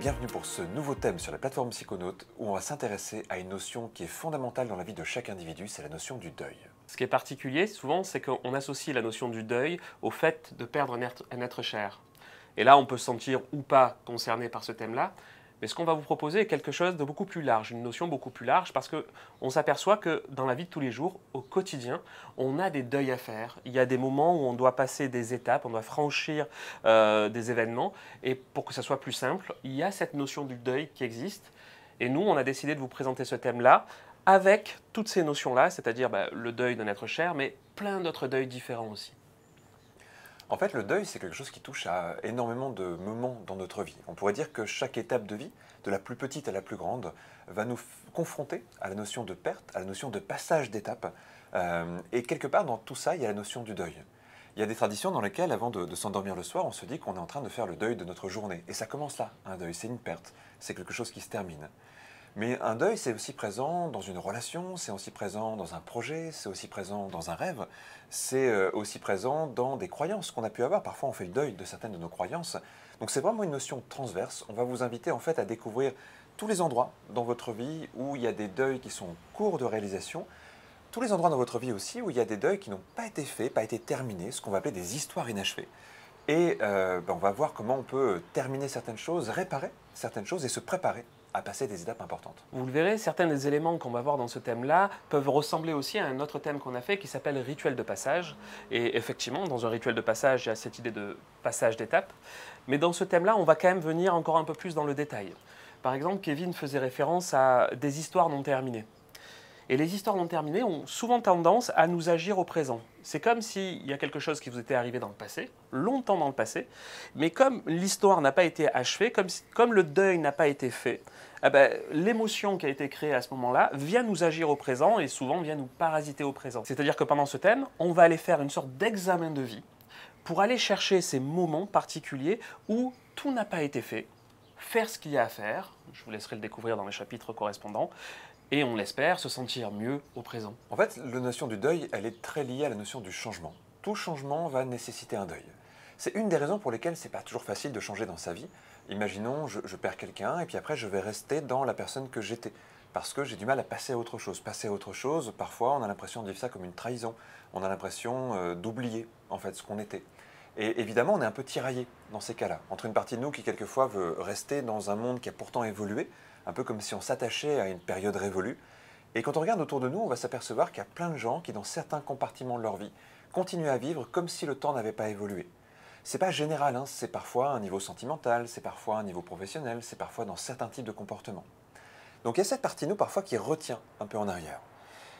bienvenue pour ce nouveau thème sur la plateforme Psychonautes où on va s'intéresser à une notion qui est fondamentale dans la vie de chaque individu, c'est la notion du deuil. Ce qui est particulier souvent, c'est qu'on associe la notion du deuil au fait de perdre un être cher. Et là, on peut se sentir ou pas concerné par ce thème-là, mais ce qu'on va vous proposer est quelque chose de beaucoup plus large, une notion beaucoup plus large, parce qu'on s'aperçoit que dans la vie de tous les jours, au quotidien, on a des deuils à faire. Il y a des moments où on doit passer des étapes, on doit franchir des événements, et pour que ça soit plus simple, il y a cette notion du deuil qui existe, et nous, on a décidé de vous présenter ce thème-là, avec toutes ces notions-là, c'est-à-dire le deuil d'un être cher, mais plein d'autres deuils différents aussi. En fait, le deuil, c'est quelque chose qui touche à énormément de moments dans notre vie. On pourrait dire que chaque étape de vie, de la plus petite à la plus grande, va nous confronter à la notion de perte, à la notion de passage d'étape. Et quelque part, dans tout ça, il y a la notion du deuil. Il y a des traditions dans lesquelles, avant de s'endormir le soir, on se dit qu'on est en train de faire le deuil de notre journée. Et ça commence là, un deuil, c'est une perte, c'est quelque chose qui se termine. Mais un deuil, c'est aussi présent dans une relation, c'est aussi présent dans un projet, c'est aussi présent dans un rêve, c'est aussi présent dans des croyances qu'on a pu avoir. Parfois, on fait le deuil de certaines de nos croyances. Donc c'est vraiment une notion transverse. On va vous inviter en fait à découvrir tous les endroits dans votre vie où il y a des deuils qui sont en cours de réalisation, tous les endroits dans votre vie aussi où il y a des deuils qui n'ont pas été faits, pas été terminés, ce qu'on va appeler des histoires inachevées. Et on va voir comment on peut terminer certaines choses, réparer certaines choses et se préparer à passer des étapes importantes. Vous le verrez, certains des éléments qu'on va voir dans ce thème-là peuvent ressembler aussi à un autre thème qu'on a fait qui s'appelle rituel de passage. Et effectivement, dans un rituel de passage, il y a cette idée de passage d'étape. Mais dans ce thème-là, on va quand même venir encore un peu plus dans le détail. Par exemple, Kevin faisait référence à des histoires non terminées. Et les histoires non terminées ont souvent tendance à nous agir au présent. C'est comme s'il y a quelque chose qui vous était arrivé dans le passé, longtemps dans le passé, mais comme l'histoire n'a pas été achevée, comme le deuil n'a pas été fait, l'émotion qui a été créée à ce moment-là vient nous agir au présent et souvent vient nous parasiter au présent. C'est-à-dire que pendant ce thème, on va aller faire une sorte d'examen de vie pour aller chercher ces moments particuliers où tout n'a pas été fait, faire ce qu'il y a à faire, je vous laisserai le découvrir dans les chapitres correspondants, et on l'espère se sentir mieux au présent. En fait, la notion du deuil, elle est très liée à la notion du changement. Tout changement va nécessiter un deuil. C'est une des raisons pour lesquelles c'est pas toujours facile de changer dans sa vie. Imaginons, je perds quelqu'un et puis après je vais rester dans la personne que j'étais parce que j'ai du mal à passer à autre chose. Passer à autre chose, parfois on a l'impression de vivre ça comme une trahison. On a l'impression d'oublier en fait ce qu'on était. Et évidemment, on est un peu tiraillé dans ces cas-là, entre une partie de nous qui quelquefois veut rester dans un monde qui a pourtant évolué, un peu comme si on s'attachait à une période révolue. Et quand on regarde autour de nous, on va s'apercevoir qu'il y a plein de gens qui, dans certains compartiments de leur vie, continuent à vivre comme si le temps n'avait pas évolué. C'est pas général, hein, c'est parfois un niveau sentimental, c'est parfois un niveau professionnel, c'est parfois dans certains types de comportements. Donc il y a cette partie de nous parfois qui retient un peu en arrière.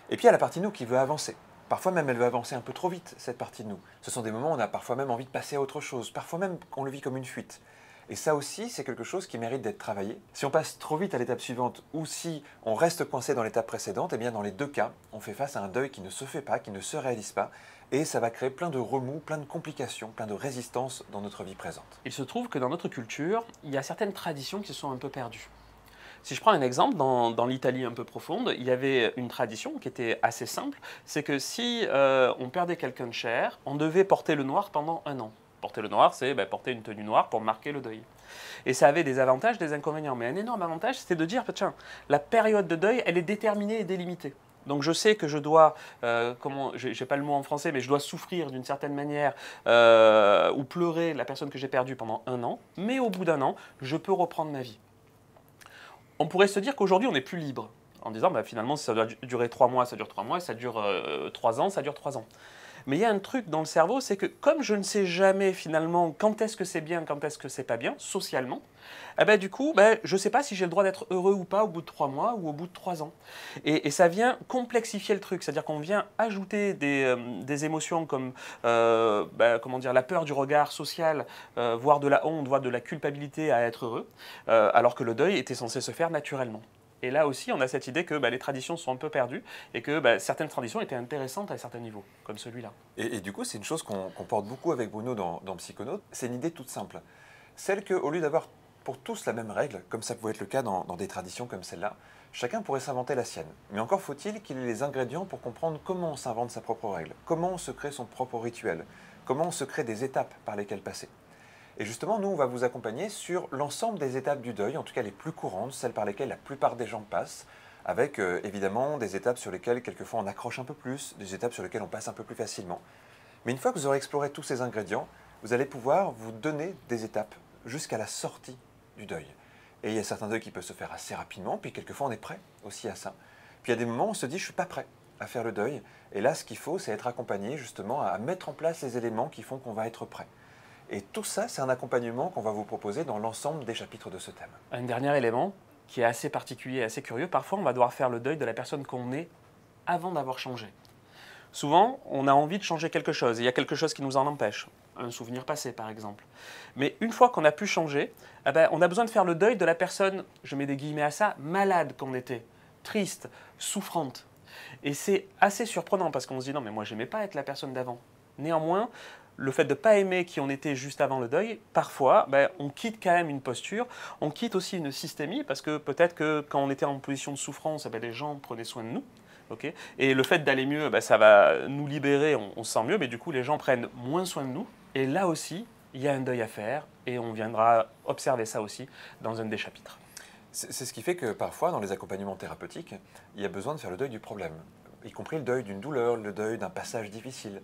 Et puis il y a la partie de nous qui veut avancer. Parfois même elle veut avancer un peu trop vite, cette partie de nous. Ce sont des moments où on a parfois même envie de passer à autre chose, parfois même on le vit comme une fuite. Et ça aussi, c'est quelque chose qui mérite d'être travaillé. Si on passe trop vite à l'étape suivante ou si on reste coincé dans l'étape précédente, eh bien dans les deux cas, on fait face à un deuil qui ne se fait pas, qui ne se réalise pas, et ça va créer plein de remous, plein de complications, plein de résistances dans notre vie présente. Il se trouve que dans notre culture, il y a certaines traditions qui se sont un peu perdues. Si je prends un exemple, dans l'Italie un peu profonde, il y avait une tradition qui était assez simple, c'est que si on perdait quelqu'un de cher, on devait porter le noir pendant 1 an. Porter le noir, c'est porter une tenue noire pour marquer le deuil. Et ça avait des avantages, des inconvénients. Mais un énorme avantage, c'était de dire, tiens, la période de deuil, elle est déterminée et délimitée. Donc je sais que je dois, j'ai pas le mot en français, mais je dois souffrir d'une certaine manière ou pleurer la personne que j'ai perdue pendant 1 an, mais au bout d'1 an, je peux reprendre ma vie. On pourrait se dire qu'aujourd'hui, on est plus libre, en disant finalement, si ça doit durer 3 mois, ça dure 3 mois, si ça dure 3 ans, ça dure 3 ans. Mais il y a un truc dans le cerveau, c'est que comme je ne sais jamais finalement quand est-ce que c'est bien, quand est-ce que c'est pas bien, socialement, du coup, je ne sais pas si j'ai le droit d'être heureux ou pas au bout de 3 mois ou au bout de 3 ans. Et ça vient complexifier le truc, c'est-à-dire qu'on vient ajouter des émotions comme comment dire, la peur du regard social, voire de la honte, voire de la culpabilité à être heureux, alors que le deuil était censé se faire naturellement. Et là aussi, on a cette idée que les traditions sont un peu perdues et que certaines traditions étaient intéressantes à certains niveaux, comme celui-là. Et du coup, c'est une chose qu'on porte beaucoup avec Bruno dans Psychonautes, c'est une idée toute simple. Celle qu'au lieu d'avoir pour tous la même règle, comme ça pouvait être le cas dans des traditions comme celle-là, chacun pourrait s'inventer la sienne. Mais encore faut-il qu'il ait les ingrédients pour comprendre comment on s'invente sa propre règle, comment on se crée son propre rituel, comment on se crée des étapes par lesquelles passer. Et justement, nous, on va vous accompagner sur l'ensemble des étapes du deuil, en tout cas les plus courantes, celles par lesquelles la plupart des gens passent, avec évidemment des étapes sur lesquelles quelquefois on accroche un peu plus, des étapes sur lesquelles on passe un peu plus facilement. Mais une fois que vous aurez exploré tous ces ingrédients, vous allez pouvoir vous donner des étapes jusqu'à la sortie du deuil. Et il y a certains deuils qui peuvent se faire assez rapidement, puis quelquefois on est prêt aussi à ça. Puis il y a des moments où on se dit je ne suis pas prêt à faire le deuil, et là ce qu'il faut c'est être accompagné justement à mettre en place les éléments qui font qu'on va être prêt. Et tout ça c'est un accompagnement qu'on va vous proposer dans l'ensemble des chapitres de ce thème. Un dernier élément qui est assez particulier, assez curieux, parfois on va devoir faire le deuil de la personne qu'on est avant d'avoir changé. Souvent, on a envie de changer quelque chose, il y a quelque chose qui nous en empêche, un souvenir passé par exemple. Mais une fois qu'on a pu changer, eh ben, on a besoin de faire le deuil de la personne, je mets des guillemets à ça, malade qu'on était, triste, souffrante. Et c'est assez surprenant parce qu'on se dit non mais moi j'aimais pas être la personne d'avant. Néanmoins, le fait de ne pas aimer qui on était juste avant le deuil, parfois, ben, on quitte quand même une posture, on quitte aussi une systémie, parce que peut-être que quand on était en position de souffrance, eh ben, les gens prenaient soin de nous. Okay, et le fait d'aller mieux, ben, ça va nous libérer, on se sent mieux, mais du coup les gens prennent moins soin de nous. Et là aussi, il y a un deuil à faire, et on viendra observer ça aussi dans un des chapitres. C'est ce qui fait que parfois, dans les accompagnements thérapeutiques, il y a besoin de faire le deuil du problème, y compris le deuil d'une douleur, le deuil d'un passage difficile.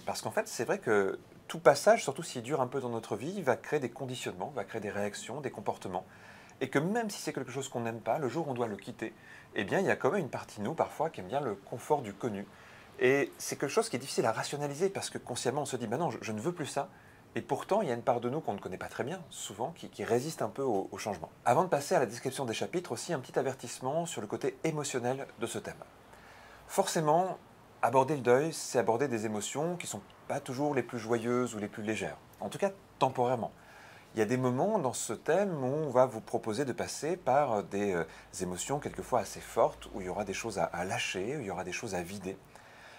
Parce qu'en fait, c'est vrai que tout passage, surtout s'il dure un peu dans notre vie, va créer des conditionnements, va créer des réactions, des comportements. Et que même si c'est quelque chose qu'on n'aime pas, le jour où on doit le quitter, eh bien, il y a quand même une partie de nous, parfois, qui aime bien le confort du connu. Et c'est quelque chose qui est difficile à rationaliser, parce que consciemment, on se dit, ben non, je ne veux plus ça. Et pourtant, il y a une part de nous qu'on ne connaît pas très bien, souvent, qui résiste un peu au changement. Avant de passer à la description des chapitres, aussi un petit avertissement sur le côté émotionnel de ce thème. Forcément, aborder le deuil, c'est aborder des émotions qui ne sont pas toujours les plus joyeuses ou les plus légères. En tout cas, temporairement. Il y a des moments dans ce thème où on va vous proposer de passer par des émotions quelquefois assez fortes, où il y aura des choses à lâcher, où il y aura des choses à vider.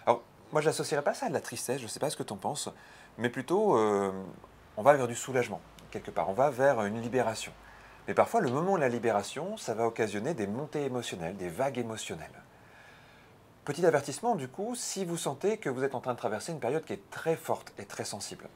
Alors, moi, je n'associerais pas ça à de la tristesse, je ne sais pas ce que tu en penses, mais plutôt, on va vers du soulagement, quelque part. On va vers une libération. Mais parfois, le moment de la libération, ça va occasionner des montées émotionnelles, des vagues émotionnelles. Petit avertissement, du coup, si vous sentez que vous êtes en train de traverser une période qui est très forte et très sensible.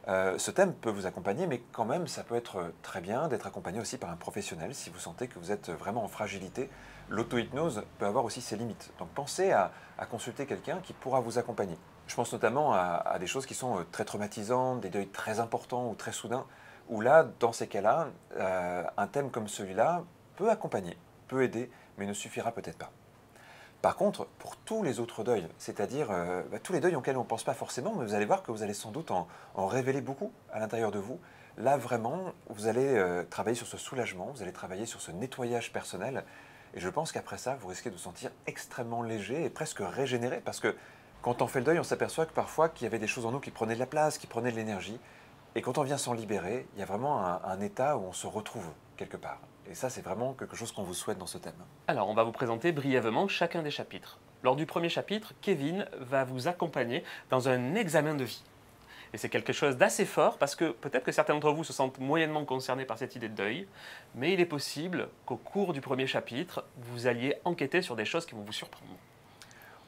Ce thème peut vous accompagner, mais quand même, ça peut être très bien d'être accompagné aussi par un professionnel si vous sentez que vous êtes vraiment en fragilité. L'auto-hypnose peut avoir aussi ses limites. Donc pensez à consulter quelqu'un qui pourra vous accompagner. Je pense notamment à des choses qui sont très traumatisantes, des deuils très importants ou très soudains, où là, dans ces cas-là, un thème comme celui-là peut accompagner, peut aider, mais ne suffira peut-être pas. Par contre, pour tous les autres deuils, c'est-à-dire tous les deuils auxquels on ne pense pas forcément, mais vous allez voir que vous allez sans doute en révéler beaucoup à l'intérieur de vous. Là, vraiment, vous allez travailler sur ce soulagement, vous allez travailler sur ce nettoyage personnel. Et je pense qu'après ça, vous risquez de vous sentir extrêmement léger et presque régénéré. Parce que quand on fait le deuil, on s'aperçoit que parfois qu'il y avait des choses en nous qui prenaient de la place, qui prenaient de l'énergie. Et quand on vient s'en libérer, il y a vraiment un état où on se retrouve quelque part. Et ça, c'est vraiment quelque chose qu'on vous souhaite dans ce thème. Alors, on va vous présenter brièvement chacun des chapitres. Lors du premier chapitre, Kevin va vous accompagner dans un examen de vie. Et c'est quelque chose d'assez fort parce que peut-être que certains d'entre vous se sentent moyennement concernés par cette idée de deuil, mais il est possible qu'au cours du premier chapitre, vous alliez enquêter sur des choses qui vont vous surprendre.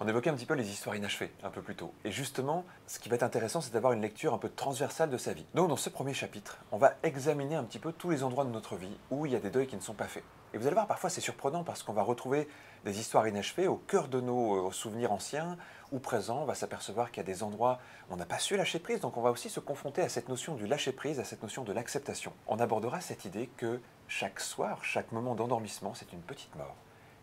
On évoquait un petit peu les histoires inachevées un peu plus tôt. Et justement, ce qui va être intéressant, c'est d'avoir une lecture un peu transversale de sa vie. Donc dans ce premier chapitre, on va examiner un petit peu tous les endroits de notre vie où il y a des deuils qui ne sont pas faits. Et vous allez voir, parfois c'est surprenant parce qu'on va retrouver des histoires inachevées au cœur de nos souvenirs anciens ou présents. On va s'apercevoir qu'il y a des endroits où on n'a pas su lâcher prise. Donc on va aussi se confronter à cette notion du lâcher prise, à cette notion de l'acceptation. On abordera cette idée que chaque soir, chaque moment d'endormissement, c'est une petite mort.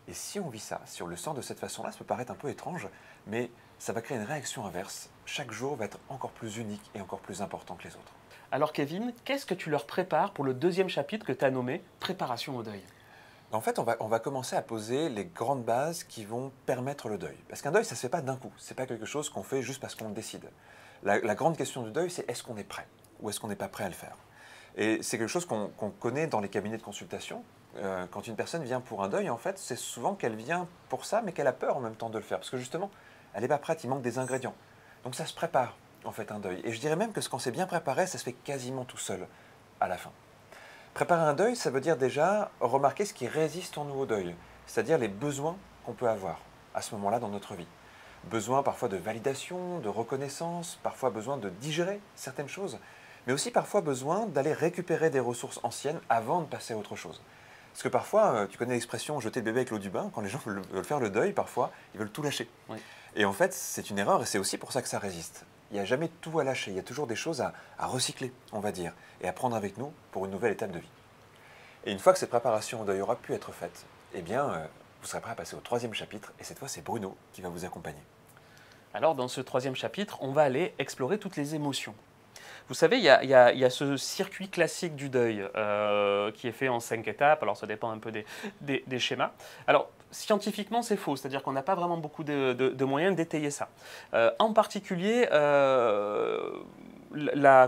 Et si on vit ça, si on le sent de cette façon-là, ça peut paraître un peu étrange, mais ça va créer une réaction inverse. Chaque jour va être encore plus unique et encore plus important que les autres. Alors Kevin, qu'est-ce que tu leur prépares pour le deuxième chapitre que tu as nommé « Préparation au deuil » ? En fait, on va commencer à poser les grandes bases qui vont permettre le deuil. Parce qu'un deuil, ça ne se fait pas d'un coup. Ce n'est pas quelque chose qu'on fait juste parce qu'on le décide. La grande question du deuil, c'est est-ce qu'on est prêt ou est-ce qu'on n'est pas prêt à le faire? Et c'est quelque chose qu'on connaît dans les cabinets de consultation. Quand une personne vient pour un deuil, en fait, c'est souvent qu'elle vient pour ça, mais qu'elle a peur en même temps de le faire. Parce que justement, elle n'est pas prête, il manque des ingrédients. Donc ça se prépare, en fait, un deuil. Et je dirais même que quand c'est bien préparé, ça se fait quasiment tout seul, à la fin. Préparer un deuil, ça veut dire déjà remarquer ce qui résiste en nous au deuil. C'est-à-dire les besoins qu'on peut avoir à ce moment-là dans notre vie. Besoin parfois de validation, de reconnaissance, parfois besoin de digérer certaines choses. mais aussi parfois besoin d'aller récupérer des ressources anciennes avant de passer à autre chose. Parce que parfois, tu connais l'expression jeter le bébé avec l'eau du bain, quand les gens veulent faire le deuil, parfois, ils veulent tout lâcher. Oui. Et en fait, c'est une erreur et c'est aussi pour ça que ça résiste. Il n'y a jamais tout à lâcher, il y a toujours des choses à recycler, on va dire, et à prendre avec nous pour une nouvelle étape de vie. Et une fois que cette préparation au deuil aura pu être faite, eh bien, vous serez prêt à passer au troisième chapitre, et cette fois, c'est Bruno qui va vous accompagner. Alors, dans ce troisième chapitre, on va aller explorer toutes les émotions. Vous savez, il y a ce circuit classique du deuil qui est fait en 5 étapes. Alors, ça dépend un peu des schémas. Alors, scientifiquement, c'est faux. C'est-à-dire qu'on n'a pas vraiment beaucoup de moyens d'étayer ça. En particulier,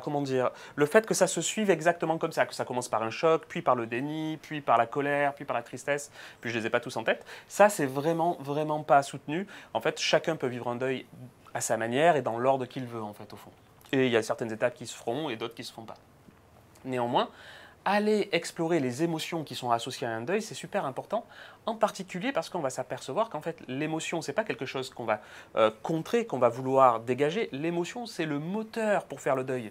comment dire, le fait que ça se suive exactement comme ça, que ça commence par un choc, puis par le déni, puis par la colère, puis par la tristesse, puis je ne les ai pas tous en tête. Ça, c'est vraiment, vraiment pas soutenu. En fait, chacun peut vivre un deuil à sa manière et dans l'ordre qu'il veut, en fait, au fond. Et il y a certaines étapes qui se feront et d'autres qui ne se feront pas. Néanmoins, aller explorer les émotions qui sont associées à un deuil, c'est super important, en particulier parce qu'on va s'apercevoir qu'en fait, l'émotion, ce n'est pas quelque chose qu'on va contrer, qu'on va vouloir dégager. L'émotion, c'est le moteur pour faire le deuil.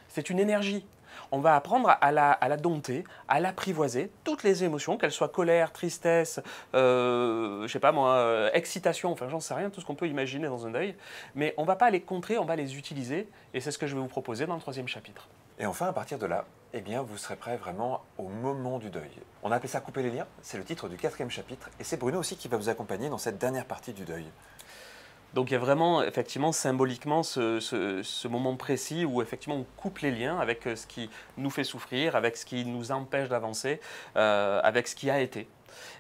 C'est une énergie. On va apprendre à la dompter, à l'apprivoiser, toutes les émotions, qu'elles soient colère, tristesse, je sais pas moi, excitation, enfin j'en sais rien, tout ce qu'on peut imaginer dans un deuil. Mais on ne va pas les contrer, on va les utiliser, et c'est ce que je vais vous proposer dans le troisième chapitre. Et enfin, à partir de là, eh bien, vous serez prêt vraiment au moment du deuil. On a appelé ça couper les liens, c'est le titre du 4e chapitre, et c'est Bruno aussi qui va vous accompagner dans cette dernière partie du deuil. Donc il y a vraiment, effectivement, symboliquement ce moment précis où effectivement on coupe les liens avec ce qui nous fait souffrir, avec ce qui nous empêche d'avancer, avec ce qui a été.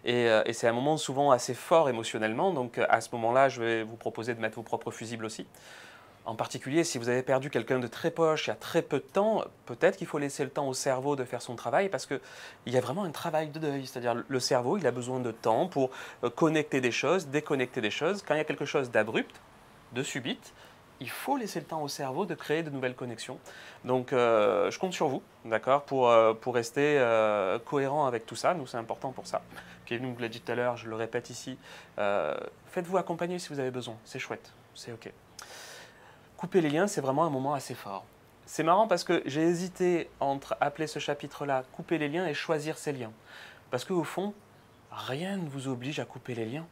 Et c'est un moment souvent assez fort émotionnellement, donc à ce moment-là, je vais vous proposer de mettre vos propres fusibles aussi. En particulier, si vous avez perdu quelqu'un de très proche il y a très peu de temps, peut-être qu'il faut laisser le temps au cerveau de faire son travail parce qu'il y a vraiment un travail de deuil. C'est-à-dire le cerveau, il a besoin de temps pour connecter des choses, déconnecter des choses. Quand il y a quelque chose d'abrupt, de subite, il faut laisser le temps au cerveau de créer de nouvelles connexions. Donc je compte sur vous, d'accord, pour rester cohérent avec tout ça. Nous, c'est important pour ça. Kevin vous l'a dit tout à l'heure, je le répète ici. Faites-vous accompagner si vous avez besoin. C'est chouette, c'est OK. Couper les liens, c'est vraiment un moment assez fort. C'est marrant parce que j'ai hésité entre appeler ce chapitre-là « Couper les liens » et « Choisir ses liens ». Parce qu'au fond, rien ne vous oblige à couper les liens.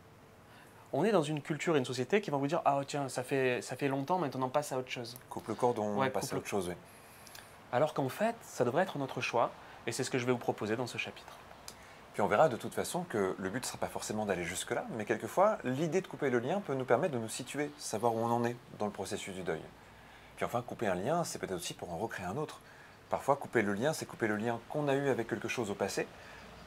On est dans une culture et une société qui vont vous dire « Ah tiens, ça fait longtemps, maintenant passe à autre chose ». Coupe le cordon, ouais, passe à autre chose, oui. Alors qu'en fait, ça devrait être notre choix et c'est ce que je vais vous proposer dans ce chapitre. Puis on verra de toute façon que le but ne sera pas forcément d'aller jusque-là, mais quelquefois, l'idée de couper le lien peut nous permettre de nous situer, savoir où on en est dans le processus du deuil. Puis enfin, couper un lien, c'est peut-être aussi pour en recréer un autre. Parfois, couper le lien, c'est couper le lien qu'on a eu avec quelque chose au passé,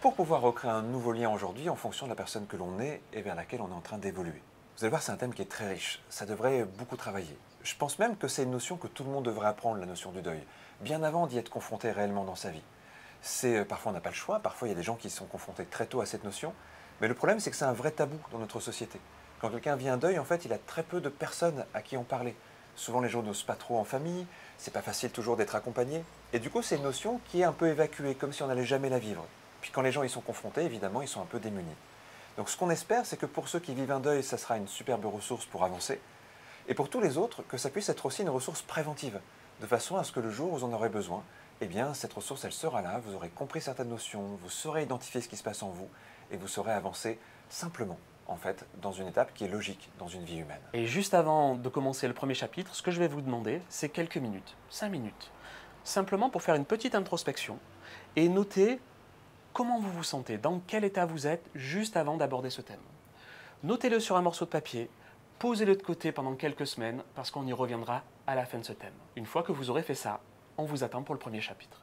pour pouvoir recréer un nouveau lien aujourd'hui en fonction de la personne que l'on est et vers laquelle on est en train d'évoluer. Vous allez voir, c'est un thème qui est très riche, ça devrait beaucoup travailler. Je pense même que c'est une notion que tout le monde devrait apprendre, la notion du deuil, bien avant d'y être confronté réellement dans sa vie. Parfois on n'a pas le choix, parfois il y a des gens qui sont confrontés très tôt à cette notion, mais le problème c'est que c'est un vrai tabou dans notre société. Quand quelqu'un vit un deuil, en fait, il a très peu de personnes à qui en parler. Souvent les gens n'osent pas trop en famille, c'est pas facile toujours d'être accompagné, et du coup c'est une notion qui est un peu évacuée, comme si on n'allait jamais la vivre. Puis quand les gens y sont confrontés, évidemment, ils sont un peu démunis. Donc ce qu'on espère, c'est que pour ceux qui vivent un deuil, ça sera une superbe ressource pour avancer, et pour tous les autres, que ça puisse être aussi une ressource préventive, de façon à ce que le jour où vous en aurez besoin, eh bien, cette ressource, elle sera là, vous aurez compris certaines notions, vous saurez identifier ce qui se passe en vous, et vous saurez avancer simplement, en fait, dans une étape qui est logique dans une vie humaine. Et juste avant de commencer le premier chapitre, ce que je vais vous demander, c'est quelques minutes, 5 minutes, simplement pour faire une petite introspection et noter comment vous vous sentez, dans quel état vous êtes juste avant d'aborder ce thème. Notez-le sur un morceau de papier, posez-le de côté pendant quelques semaines parce qu'on y reviendra à la fin de ce thème. Une fois que vous aurez fait ça, on vous attend pour le premier chapitre.